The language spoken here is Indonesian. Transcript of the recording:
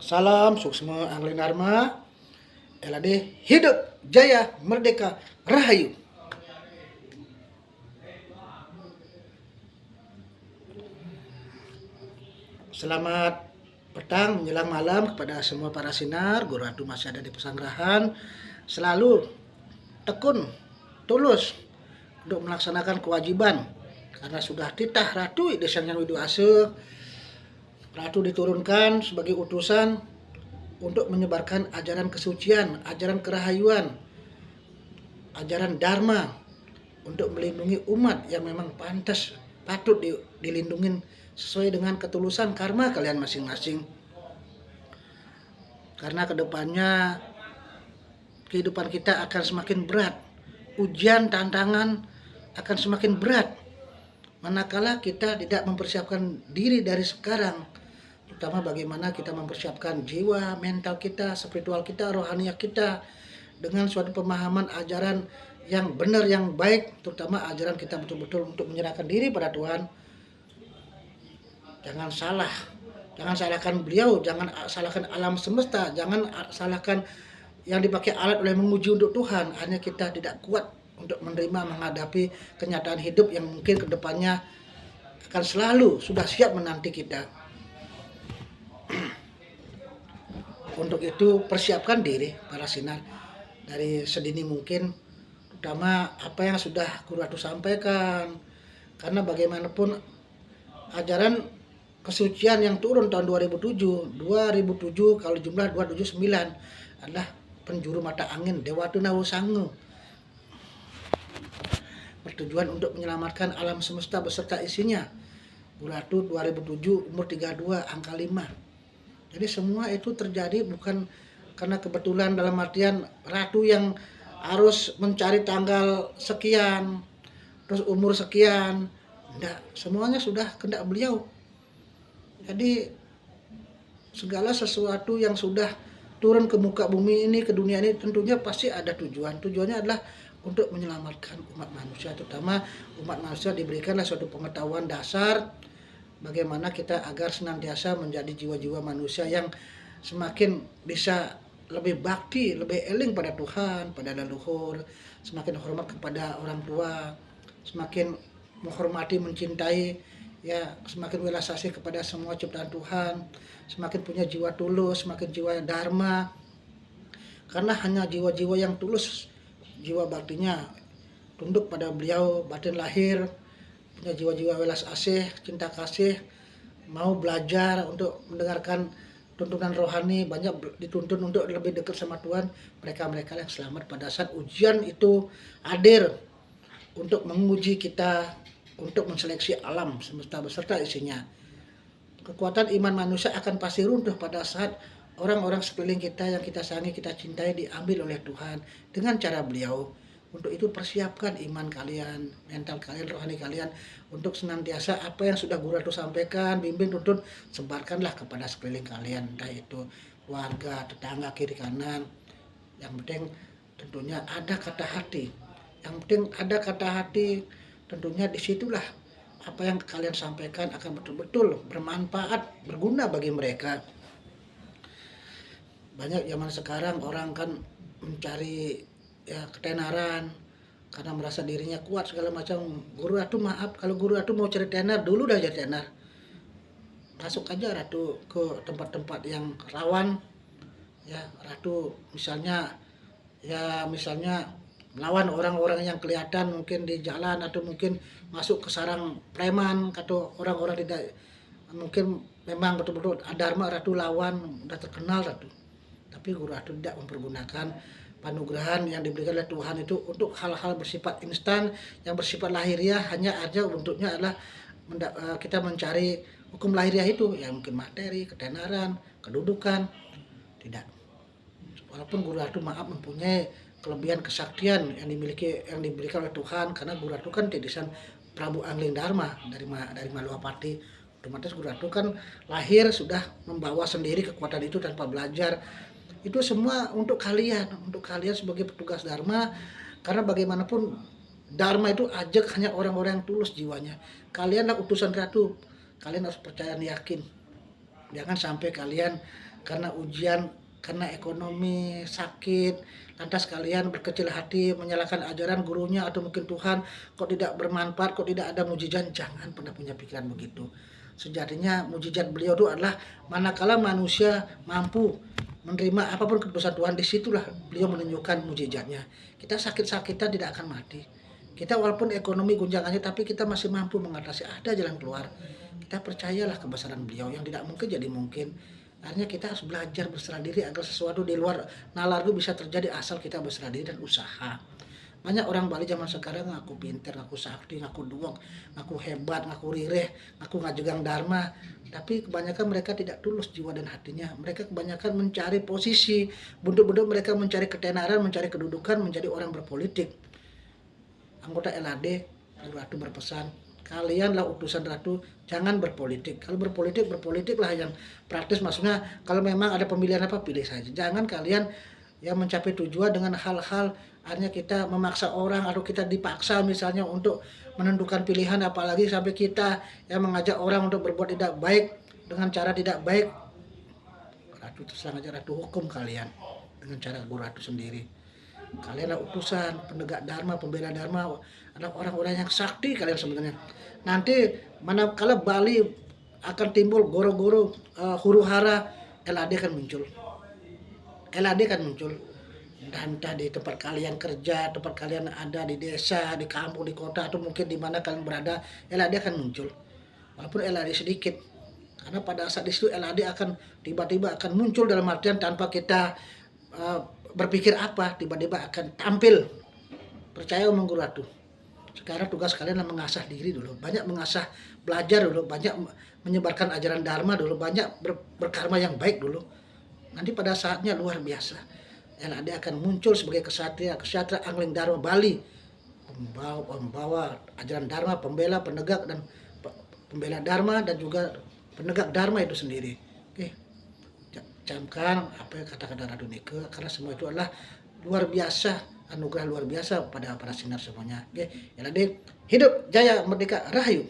Salam suksma Angling Dharma. LAD hidup jaya merdeka rahayu. Selamat petang menjelang malam kepada semua para sinar. Guru Ratu masih ada di pesanggrahan. Selalu tekun, tulus untuk melaksanakan kewajiban karena sudah titah Ratu Desanyan Widu Ase. Ratu diturunkan sebagai utusan untuk menyebarkan ajaran kesucian, ajaran kerahayuan, ajaran dharma untuk melindungi umat yang memang pantas patut dilindungi sesuai dengan ketulusan karma kalian masing-masing. Karena kedepannya kehidupan kita akan semakin berat, ujian tantangan akan semakin berat manakala kita tidak mempersiapkan diri dari sekarang, terutama bagaimana kita mempersiapkan jiwa, mental kita, spiritual kita, rohaniah kita dengan suatu pemahaman ajaran yang benar, yang baik, terutama ajaran kita betul-betul untuk menyerahkan diri pada Tuhan. Jangan salahkan beliau, jangan salahkan alam semesta, jangan salahkan yang dipakai alat oleh menguji untuk Tuhan. Hanya kita tidak kuat untuk menerima menghadapi kenyataan hidup yang mungkin kedepannya akan selalu sudah siap menanti kita. Untuk itu persiapkan diri para sinar dari sedini mungkin, terutama apa yang sudah Guru Ratu sampaikan, karena bagaimanapun ajaran kesucian yang turun tahun 2007 kalau jumlah 279 adalah penjuru mata angin Dewa Tunawu Sangu, bertujuan untuk menyelamatkan alam semesta beserta isinya. Guru Ratu 2007 umur 32 angka 5. Jadi semua itu terjadi bukan karena kebetulan, dalam artian Ratu yang harus mencari tanggal sekian, terus umur sekian. Enggak, semuanya sudah kehendak beliau. Jadi segala sesuatu yang sudah turun ke muka bumi ini, ke dunia ini, tentunya pasti ada tujuan. Tujuannya adalah untuk menyelamatkan umat manusia, terutama umat manusia diberikanlah suatu pengetahuan dasar bagaimana kita agar senantiasa menjadi jiwa-jiwa manusia yang semakin bisa lebih bakti, lebih eling pada Tuhan, pada leluhur, semakin hormat kepada orang tua, semakin menghormati, mencintai, ya, semakin welas asih kepada semua ciptaan Tuhan, semakin punya jiwa tulus, semakin jiwa dharma. Karena hanya jiwa-jiwa yang tulus, jiwa baktinya tunduk pada beliau, batin lahir, punya jiwa-jiwa welas asih, cinta kasih, mau belajar untuk mendengarkan tuntunan rohani, banyak dituntun untuk lebih dekat sama Tuhan. Mereka-mereka yang selamat pada saat ujian itu hadir untuk menguji kita, untuk menseleksi alam semesta beserta isinya. Kekuatan iman manusia akan pasti runtuh pada saat orang-orang sekeliling kita yang kita sayangi, kita cintai diambil oleh Tuhan dengan cara beliau. Untuk itu persiapkan iman kalian, mental kalian, rohani kalian untuk senantiasa apa yang sudah Guru Ratu sampaikan, bimbing, tuntun, sebarkanlah kepada sekeliling kalian, entah itu keluarga, tetangga, kiri kanan. Yang penting tentunya ada kata hati. Yang penting ada kata hati, tentunya disitulah apa yang kalian sampaikan akan betul-betul bermanfaat, berguna bagi mereka. Banyak zaman sekarang orang kan mencari ketenaran karena merasa dirinya kuat segala macam. Guru Ratu maaf, kalau Guru Ratu mau cari tenar dulu dah jadi tenar. Masuk aja Ratu ke tempat-tempat yang rawan, ya. Ratu misalnya melawan orang-orang yang kelihatan mungkin di jalan, atau mungkin masuk ke sarang preman, atau orang-orang tidak mungkin memang betul-betul dharma. Ratu lawan, udah terkenal Ratu. Tapi Guru Ratu tidak mempergunakan panugrahan yang diberikan oleh Tuhan itu untuk hal-hal bersifat instan, yang bersifat lahiriah, hanya aja bentuknya adalah kita mencari hukum lahiriah itu, yang mungkin materi, ketenaran, kedudukan. Tidak. Walaupun Guru Ratu maaf mempunyai kelebihan kesaktian yang diberikan oleh Tuhan, karena Guru Ratu kan titisan Prabu Angling Dharma dari Maluapati. Otomatis Guru Ratu kan lahir sudah membawa sendiri kekuatan itu tanpa belajar. Itu semua untuk kalian sebagai petugas dharma, karena bagaimanapun dharma itu ajak hanya orang-orang yang tulus jiwanya. Kalianlah utusan Ratu, kalian harus percaya dan yakin. Jangan sampai kalian karena ujian, karena ekonomi, sakit, lantas kalian berkecil hati menyalahkan ajaran gurunya atau mungkin Tuhan, kok tidak bermanfaat, kok tidak ada mujizat. Jangan pernah punya pikiran begitu. Sejatinya mujizat beliau itu adalah manakala manusia mampu menerima apapun keputusan Tuhan, disitulah beliau menunjukkan mujizatnya. Kita sakit-sakitan tidak akan mati. Kita walaupun ekonomi guncangannya, tapi kita masih mampu mengatasi, ada jalan keluar. Kita percayalah kebesaran beliau, yang tidak mungkin jadi mungkin. Artinya kita harus belajar berserah diri agar sesuatu di luar nalar itu bisa terjadi asal kita berserah diri dan usaha. Banyak orang Bali zaman sekarang ngaku pinter, ngaku sakti, ngaku duwek, ngaku hebat, ngaku rireh, ngaku ngajegang dharma. Tapi kebanyakan mereka tidak tulus jiwa dan hatinya. Mereka kebanyakan mencari posisi, bentuk-bentuk mereka mencari ketenaran, mencari kedudukan, menjadi orang berpolitik. Anggota LAD, Ratu berpesan, kalianlah utusan Ratu, jangan berpolitik. Kalau berpolitik, berpolitiklah yang praktis. Maksudnya kalau memang ada pemilihan apa, pilih saja. Jangan kalian yang mencapai tujuan dengan hal-hal hanya kita memaksa orang atau kita dipaksa misalnya untuk menentukan pilihan, apalagi sampai kita yang mengajak orang untuk berbuat tidak baik dengan cara tidak baik. Ratu terus aja Ratu hukum kalian dengan cara Guru Ratu sendiri. Kalianlah utusan penegak dharma, pembela dharma, adalah orang-orang yang sakti kalian sebenarnya. Nanti manakala Bali akan timbul goro-goro, huru-hara, LAD kan muncul. LAD kan muncul. Entah di tempat kalian kerja, tempat kalian ada di desa, di kampung, di kota, atau mungkin di mana kalian berada, LAD akan muncul. Walaupun LAD sedikit, karena pada saat itu LAD akan tiba-tiba akan muncul dalam artian tanpa kita berpikir apa, tiba-tiba akan tampil. Percaya omong Guru Ratu. Sekarang tugas kalian adalah mengasah diri dulu, banyak mengasah, belajar dulu, banyak menyebarkan ajaran dharma dulu, banyak berkarma yang baik dulu. Nanti pada saatnya luar biasa. LAD akan muncul sebagai kesatria Angling Dharma Bali, membawa ajaran dharma, pembela, penegak dan pembela dharma dan juga penegak dharma itu sendiri. Oke, camkan apa yang kata-kata Ratu Nike, karena semua itu adalah luar biasa, anugerah luar biasa pada para sinar semuanya. Oke, LAD hidup jaya merdeka rahayu.